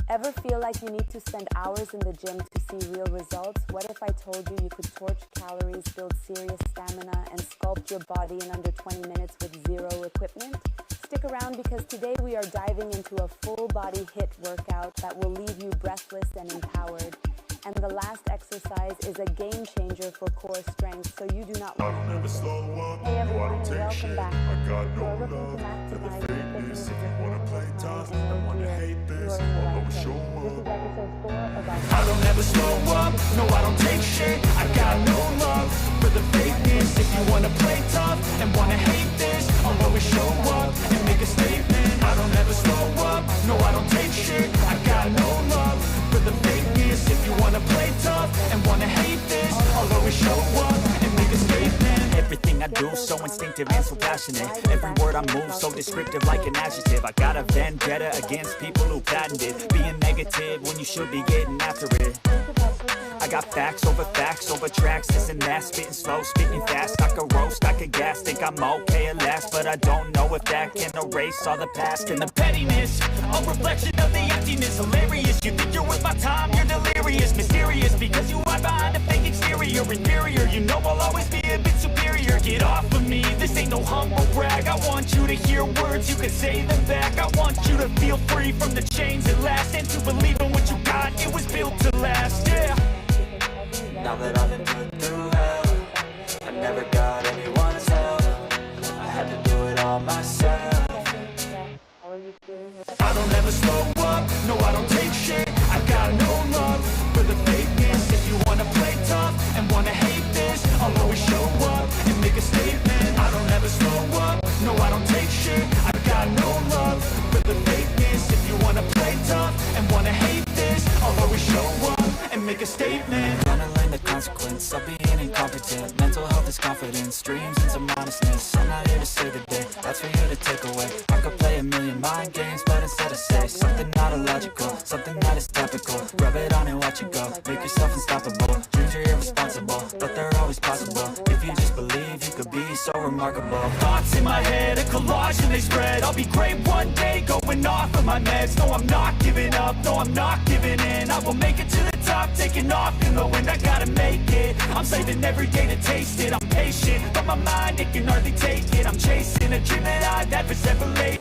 Ever feel like you need to spend hours in the gym to see real results? What if I told you you could torch calories, build serious stamina, and sculpt your body in under 20 minutes with zero equipment? Stick around because today we are diving into a full-body HIIT workout that will leave you breathless and empowered. And the last exercise is a game changer for core strength, so you do not want to miss it. Hey everyone, and welcome back. You're looking to maximize your fitness, performance, and energy. You are in the right place. This is episode 4 of our I don't ever slow up, no I don't take shit. I got no love for the fakeness. If you wanna play tough and wanna hate this, I'll always show up and make a statement. I don't ever slow up, no I don't take shit. I got no love for the fakeness. If you wanna play tough and wanna hate this, I'll always show up and make a statement. Everything I do so instinctive and so passionate. Every word I move so descriptive like an adjective. I got a vendetta against people who patented being negative when you should be getting after it. I got facts over tracks, this and that. Spitting slow, spitting fast, I could roast, I could gas. Think I'm okay at last, but I don't know if that can erase all the past. And the pettiness, a reflection of the emptiness. Hilarious, you think you're worth my time, you're delirious. Mysterious, because you hide behind a fake exterior. Inferior, you know I'll always be a bit superior. Get off of me, this ain't no humble brag. I want you to hear words, you can say them back. I want you to feel free from the chains at last, and to believe in what you got, it was built to last, yeah. Now that I've been put through hell, I never got anyone's help. I had to do it all myself. I don't ever slow up, no I don't take shit. I got no love for the fakeness. If you wanna play tough and wanna hate this, I'll always show up and make a statement. I don't ever slow up, no I don't take shit. I got no love for the fakeness. If you wanna play tough and wanna hate this, I'll always show up and make a statement. Gonna learn the consequence of being incompetent. Mental health is confidence, dreams and some honestness. I'm not here to save the day, that's for you to take away. I could play a million mind games, but instead I say something not illogical, something that is topical. Rub it on and watch it go, make yourself unstoppable. Dreams are irresponsible, but they're always possible. If you just believe, you could be so remarkable. Thoughts in my head, a collage and they spread. I'll be great one day, going off of my meds. No, I'm not giving up, no, I'm not giving in. I will make it to the top, taking off in the wind. I gotta make it, I'm saving every day to taste it. I'm patient, but my mind, it can hardly take it. I'm chasing a dream that I've had for several late.